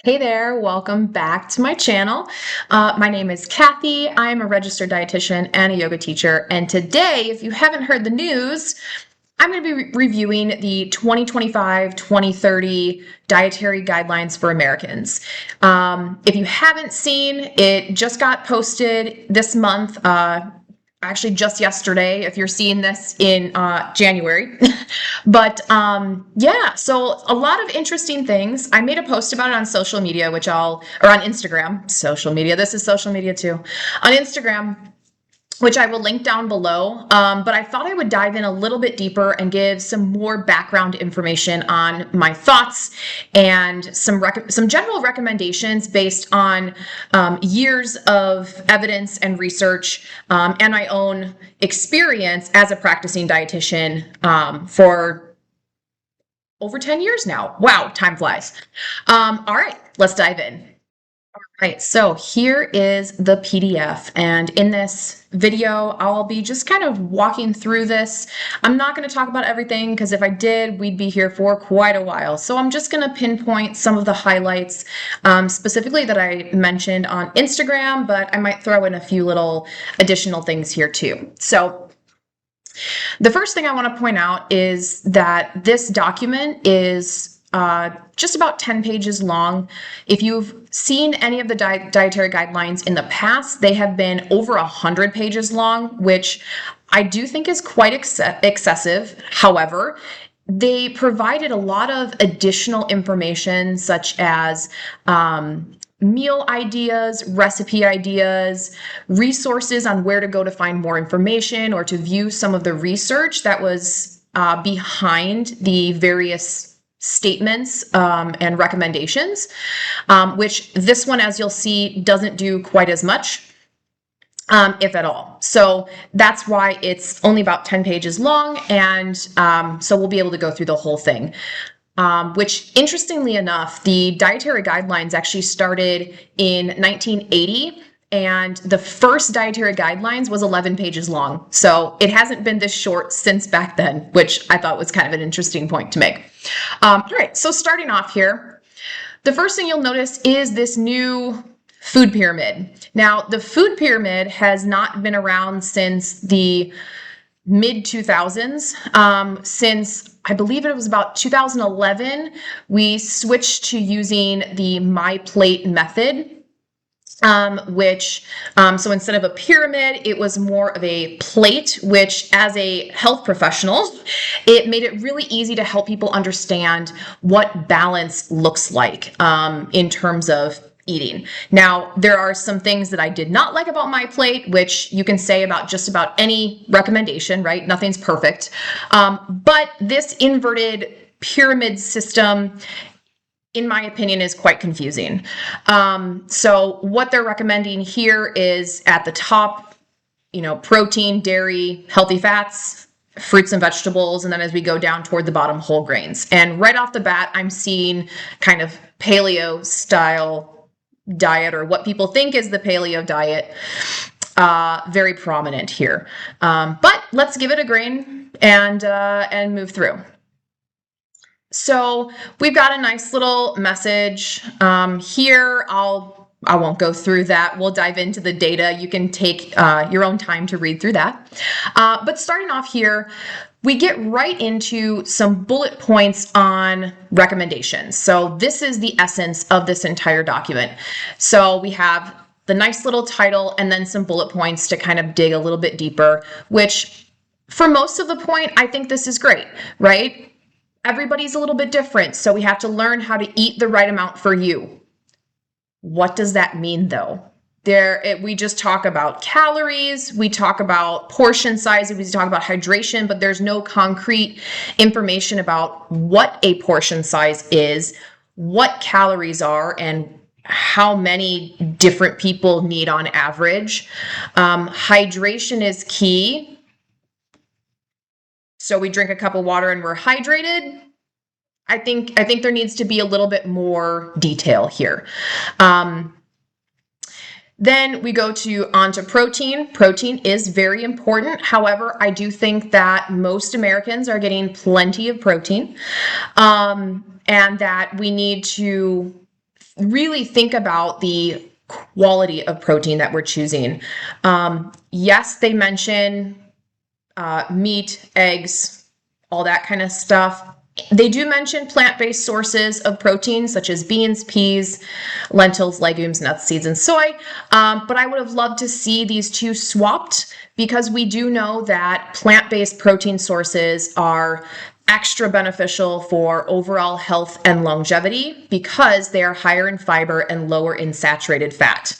Hey there, welcome back to my channel. My name is Kathy. I'm a registered dietitian and a yoga teacher. And today, if you haven't heard the news, I'm going to be reviewing the 2025-2030 Dietary Guidelines for Americans. If you haven't seen, it just got posted this month. Actually just yesterday if you're seeing this in January. But yeah, so a lot of interesting things. I made a post about it on social media, or on Instagram, social media. This is social media too. On Instagram, which I will link down below. But I thought I would dive in a little bit deeper and give some more background information on my thoughts and some general recommendations based on years of evidence and research and my own experience as a practicing dietitian for over 10 years now. Wow, time flies. All right, let's dive in. Right, so here is the PDF, and in this video, I'll be just kind of walking through this. I'm not going to talk about everything because if I did, we'd be here for quite a while. So I'm just going to pinpoint some of the highlights, specifically that I mentioned on Instagram, but I might throw in a few little additional things here too. So the first thing I want to point out is that this document is just about 10 pages long. If you've seen any of the dietary guidelines in the past, they have been over 100 pages long, which I do think is quite excessive. However, they provided a lot of additional information such as meal ideas, recipe ideas, resources on where to go to find more information or to view some of the research that was behind the various statements and recommendations, which this one, as you'll see, doesn't do quite as much, if at all. So that's why it's only about 10 pages long, and so we'll be able to go through the whole thing. Which, interestingly enough, the dietary guidelines actually started in 1980, and the first dietary guidelines was 11 pages long. So it hasn't been this short since back then, which I thought was kind of an interesting point to make. All right, so starting off here, the first thing you'll notice is this new food pyramid. Now, the food pyramid has not been around since the mid-2000s. Since I believe it was about 2011, we switched to using the MyPlate method. So instead of a pyramid, it was more of a plate, which as a health professional, it made it really easy to help people understand what balance looks like in terms of eating. Now, there are some things that I did not like about MyPlate, which you can say about just about any recommendation, right? Nothing's perfect. But this inverted pyramid system, in my opinion, is quite confusing. So what they're recommending here is at the top, protein, dairy, healthy fats, fruits and vegetables, and then as we go down toward the bottom, whole grains. And right off the bat, I'm seeing kind of paleo style diet, or what people think is the paleo diet, very prominent here. But let's give it a grain and move through. So we've got a nice little message here. I won't go through that. We'll dive into the data. You can take your own time to read through that. But starting off here, we get right into some bullet points on recommendations. So this is the essence of this entire document. So we have the nice little title and then some bullet points to kind of dig a little bit deeper, which for most of the point, I think this is great, right? Everybody's a little bit different, so we have to learn how to eat the right amount for you. What does that mean, though? We just talk about calories, we talk about portion size, we talk about hydration, but there's no concrete information about what a portion size is, what calories are, and how many different people need on average. Hydration is key. So we drink a cup of water and we're hydrated. I think there needs to be a little bit more detail here. Then we go onto protein. Protein is very important. However, I do think that most Americans are getting plenty of protein, and that we need to really think about the quality of protein that we're choosing. Yes, they mention meat, eggs, all that kind of stuff. They do mention plant-based sources of protein, such as beans, peas, lentils, legumes, nuts, seeds, and soy. But I would have loved to see these two swapped, because we do know that plant-based protein sources are extra beneficial for overall health and longevity because they are higher in fiber and lower in saturated fat.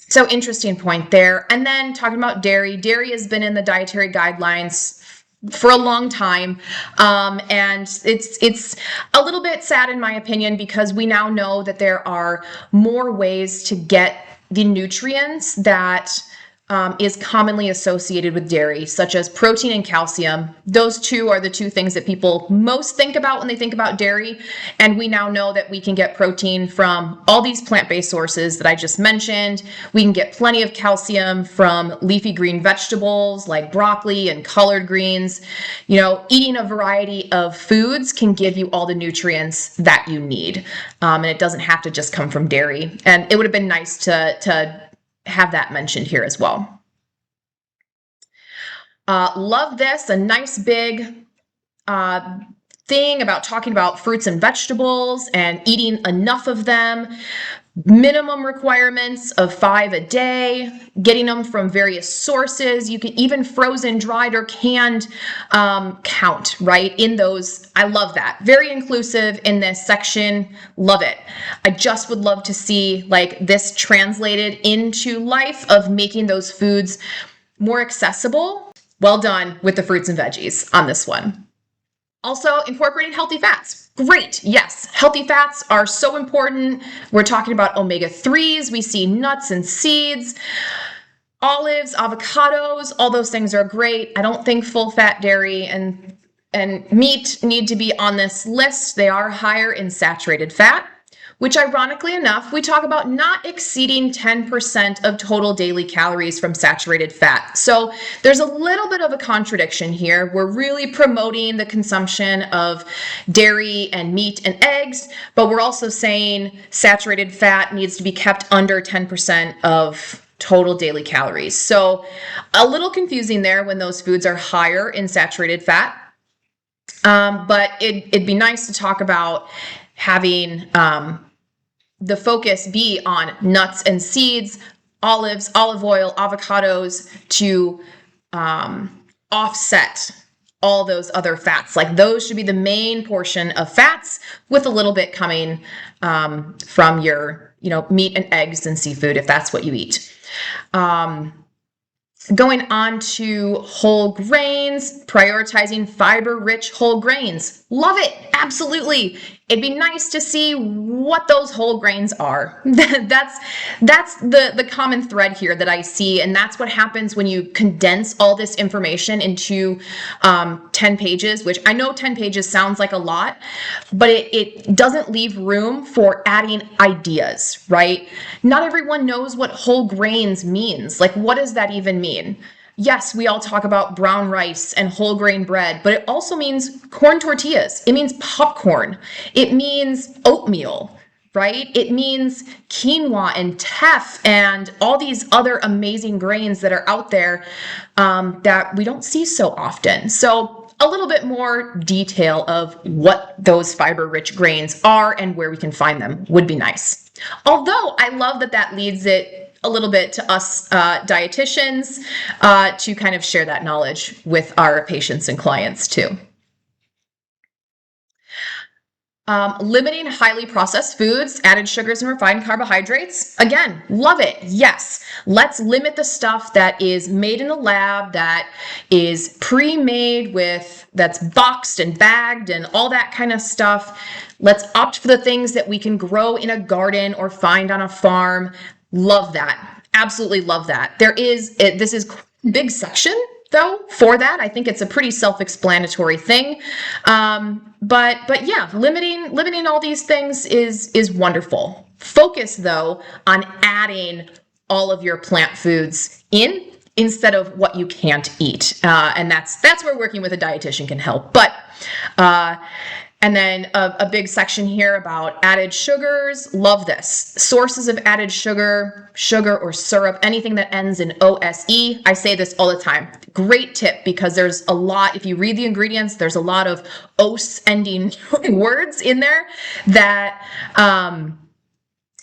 So interesting point there. And then talking about dairy. Dairy has been in the dietary guidelines for a long time. And it's a little bit sad in my opinion, because we now know that there are more ways to get the nutrients that is commonly associated with dairy, such as protein and calcium. Those two are the two things that people most think about when they think about dairy. And we now know that we can get protein from all these plant-based sources that I just mentioned. We can get plenty of calcium from leafy green vegetables like broccoli and collard greens. You know, eating a variety of foods can give you all the nutrients that you need. And it doesn't have to just come from dairy. And it would have been nice to have that mentioned here as well. Love this, a nice big thing about talking about fruits and vegetables and eating enough of them. Minimum requirements of 5 a day, getting them from various sources. You can even frozen, dried, or canned count, right, in those. I love that. Very inclusive in this section. Love it. I just would love to see like this translated into life of making those foods more accessible. Well done with the fruits and veggies on this one. Also, incorporating healthy fats. Great. Yes, healthy fats are so important. We're talking about omega-3s. We see nuts and seeds, olives, avocados. All those things are great. I don't think full-fat dairy and meat need to be on this list. They are higher in saturated fat, which ironically enough, we talk about not exceeding 10% of total daily calories from saturated fat. So there's a little bit of a contradiction here. We're really promoting the consumption of dairy and meat and eggs, but we're also saying saturated fat needs to be kept under 10% of total daily calories. So a little confusing there when those foods are higher in saturated fat. But it'd be nice to talk about having the focus be on nuts and seeds, olives, olive oil, avocados to offset all those other fats. Like those should be the main portion of fats, with a little bit coming from your, meat and eggs and seafood, if that's what you eat. Going on to whole grains, prioritizing fiber-rich whole grains. Love it, absolutely. It'd be nice to see what those whole grains are. That's the common thread here that I see, and that's what happens when you condense all this information into 10 pages, which I know 10 pages sounds like a lot, but it doesn't leave room for adding ideas, right? Not everyone knows what whole grains means. Like, what does that even mean? Yes, we all talk about brown rice and whole grain bread, but it also means corn tortillas. It means popcorn. It means oatmeal, right? It means quinoa and teff and all these other amazing grains that are out there that we don't see so often. So a little bit more detail of what those fiber-rich grains are and where we can find them would be nice. Although I love that leads it a little bit to us dietitians to kind of share that knowledge with our patients and clients too. Limiting highly processed foods, added sugars, and refined carbohydrates. Again, love it. Yes, let's limit the stuff that is made in the lab, that is pre-made that's boxed and bagged and all that kind of stuff. Let's opt for the things that we can grow in a garden or find on a farm. Love that. Absolutely love that. This is a big section though for that. I think it's a pretty self-explanatory thing. But yeah, limiting all these things is wonderful. Focus though on adding all of your plant foods in instead of what you can't eat. And that's where working with a dietitian can help. But And then a big section here about added sugars. Love this. Sources of added sugar, sugar or syrup, anything that ends in OSE. I say this all the time. Great tip, because there's a lot, if you read the ingredients, there's a lot of OS ending words in there that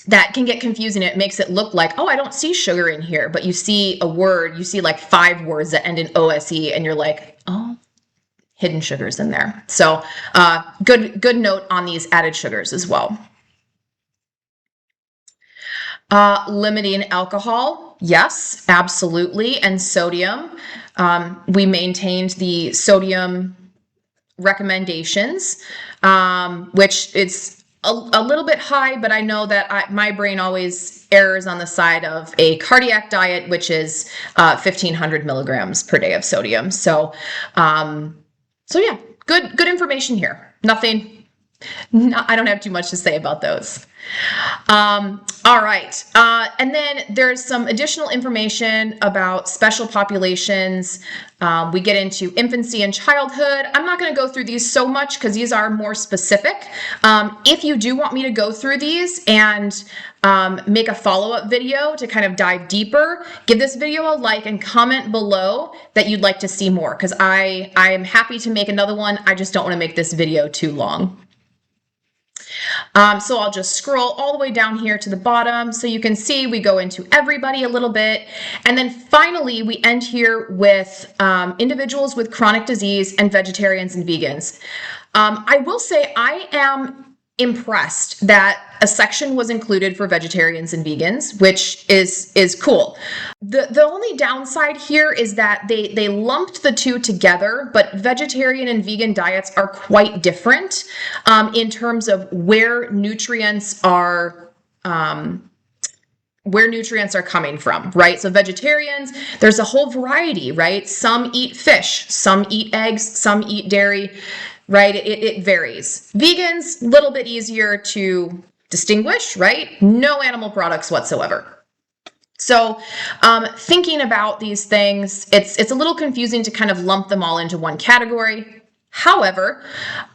that can get confusing. It makes it look like, oh, I don't see sugar in here, but you see a word, you see like 5 words that end in OSE, and you're like, oh, hidden sugars in there. So good note on these added sugars as well. Limiting alcohol, yes, absolutely, and sodium. We maintained the sodium recommendations, which it's a little bit high, but I know that my brain always errs on the side of a cardiac diet, which is 1,500 milligrams per day of sodium. So yeah, good information here. I don't have too much to say about those. All right. And then there's some additional information about special populations. We get into infancy and childhood. I'm not going to go through these so much because these are more specific. If you do want me to go through these and make a follow-up video to kind of dive deeper, give this video a like and comment below that you'd like to see more, because I am happy to make another one. I just don't want to make this video too long. So I'll just scroll all the way down here to the bottom so you can see we go into everybody a little bit. And then finally, we end here with individuals with chronic disease and vegetarians and vegans. I will say I am impressed that a section was included for vegetarians and vegans, which is cool. The only downside here is that they lumped the two together, but vegetarian and vegan diets are quite different in terms of where nutrients are coming from, right? So vegetarians, there's a whole variety, right? Some eat fish, some eat eggs, some eat dairy, right? It varies. Vegans, a little bit easier to distinguish, right? No animal products whatsoever. So thinking about these things, it's a little confusing to kind of lump them all into one category. However,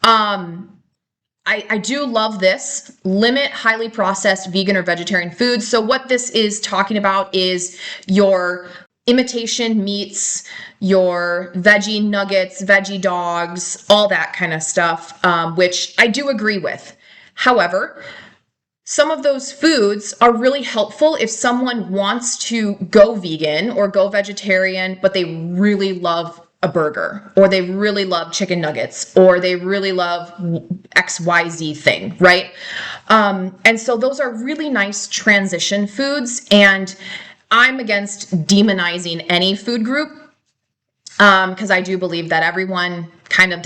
I do love this. Limit highly processed vegan or vegetarian foods. So what this is talking about is your imitation meats, your veggie nuggets, veggie dogs, all that kind of stuff, which I do agree with. However, some of those foods are really helpful if someone wants to go vegan or go vegetarian, but they really love a burger, or they really love chicken nuggets, or they really love XYZ thing, right? And so those are really nice transition foods, and I'm against demonizing any food group because I do believe that everyone kind of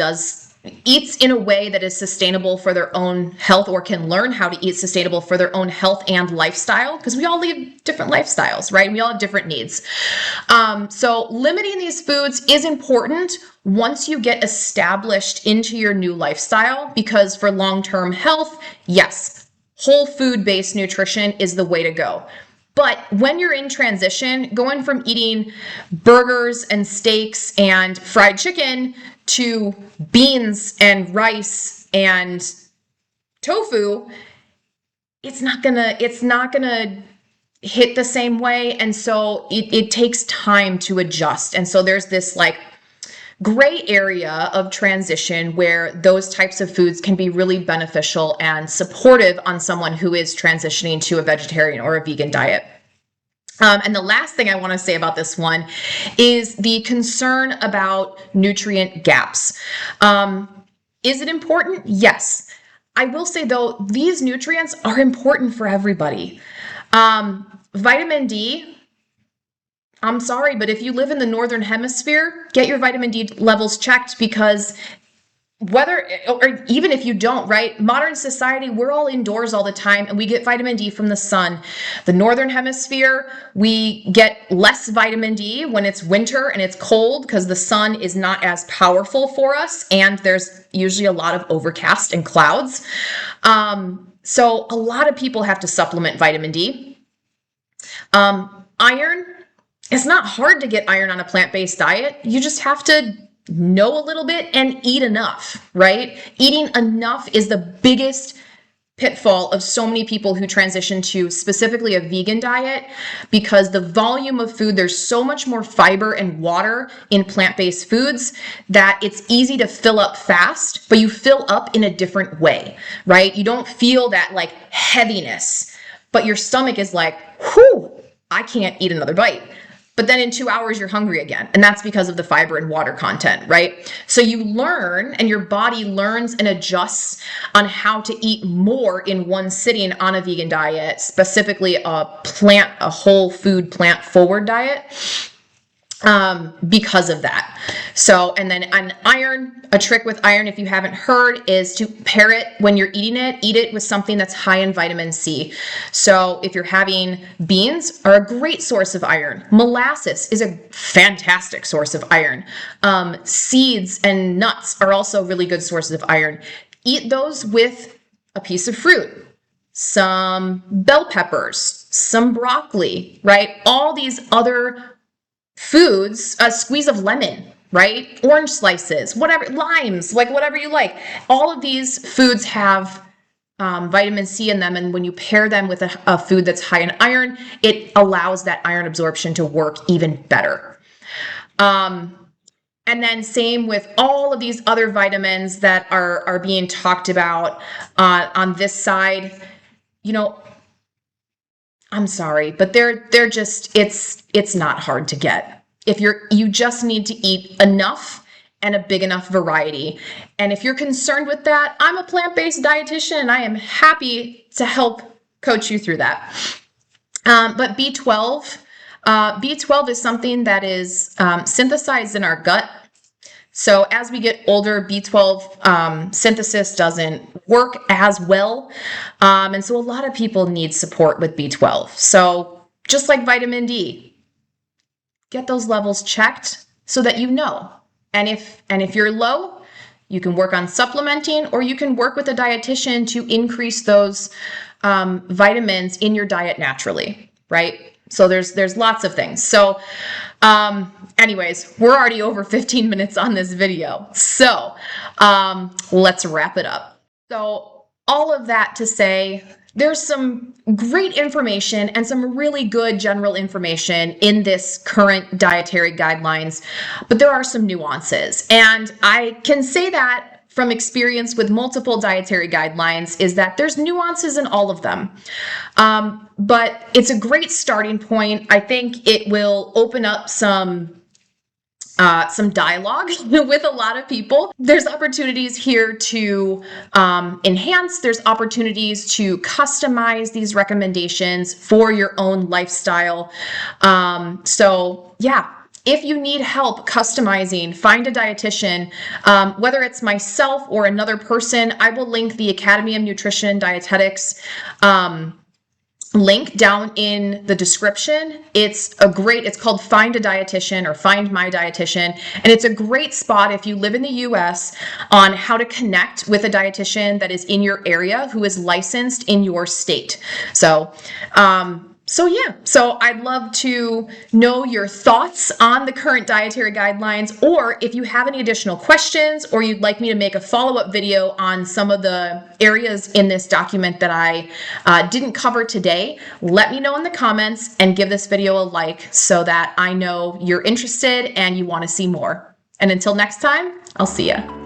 eats in a way that is sustainable for their own health, or can learn how to eat sustainable for their own health and lifestyle, because we all live different lifestyles, right? We all have different needs. So limiting these foods is important once you get established into your new lifestyle, because for long-term health, yes, whole food-based nutrition is the way to go. But when you're in transition, going from eating burgers and steaks and fried chicken to beans and rice and tofu, it's not gonna hit the same way. And so it takes time to adjust. And so there's this like gray area of transition where those types of foods can be really beneficial and supportive on someone who is transitioning to a vegetarian or a vegan diet. And the last thing I want to say about this one is the concern about nutrient gaps. Is it important? Yes. I will say though, these nutrients are important for everybody. Vitamin D, I'm sorry, but if you live in the Northern Hemisphere, get your vitamin D levels checked, because whether, or even if you don't, right? Modern society, we're all indoors all the time and we get vitamin D from the sun. The Northern Hemisphere, we get less vitamin D when it's winter and it's cold because the sun is not as powerful for us, and there's usually a lot of overcast and clouds. So a lot of people have to supplement vitamin D. Iron, it's not hard to get iron on a plant-based diet. You just have to know a little bit and eat enough, right? Eating enough is the biggest pitfall of so many people who transition to specifically a vegan diet, because the volume of food, there's so much more fiber and water in plant-based foods that it's easy to fill up fast, but you fill up in a different way, right? You don't feel that like heaviness, but your stomach is like, whew, I can't eat another bite. But then in 2 hours, you're hungry again. And that's because of the fiber and water content, right? So you learn, and your body learns and adjusts on how to eat more in one sitting on a vegan diet, specifically a whole food, plant forward diet, because of that. So, and then an iron, a trick with iron, if you haven't heard, is to pair it when you're eating it, eat it with something that's high in vitamin C. So if you're having beans, are a great source of iron. Molasses is a fantastic source of iron. Seeds and nuts are also really good sources of iron. Eat those with a piece of fruit, some bell peppers, some broccoli, right? All these other foods, a squeeze of lemon, right? Orange slices, whatever, limes, like whatever you like. All of these foods have vitamin C in them, and when you pair them with a food that's high in iron, it allows that iron absorption to work even better. And then same with all of these other vitamins that are being talked about on this side. You know, I'm sorry, but they're just, it's not hard to get. You just need to eat enough and a big enough variety. And if you're concerned with that, I'm a plant-based dietitian and I am happy to help coach you through that. But B12 is something that is synthesized in our gut. So as we get older, B12 synthesis doesn't work as well. And so a lot of people need support with B12. So just like vitamin D, get those levels checked so that you know. And if you're low, you can work on supplementing, or you can work with a dietitian to increase those vitamins in your diet naturally, right? So there's lots of things. So anyways, we're already over 15 minutes on this video. So let's wrap it up. So all of that to say, there's some great information and some really good general information in this current dietary guidelines, but there are some nuances. And I can say that from experience with multiple dietary guidelines, is that there's nuances in all of them. But it's a great starting point. I think it will open up some dialogue with a lot of people. There's opportunities here to enhance, there's opportunities to customize these recommendations for your own lifestyle. So yeah, if you need help customizing, find a dietitian, whether it's myself or another person. I will link the Academy of Nutrition and Dietetics link down in the description. It's called Find a Dietitian or Find My Dietitian. And it's a great spot if you live in the US on how to connect with a dietitian that is in your area who is licensed in your state. So I'd love to know your thoughts on the current dietary guidelines, or if you have any additional questions, or you'd like me to make a follow-up video on some of the areas in this document that I didn't cover today, let me know in the comments and give this video a like so that I know you're interested and you want to see more. And until next time, I'll see ya.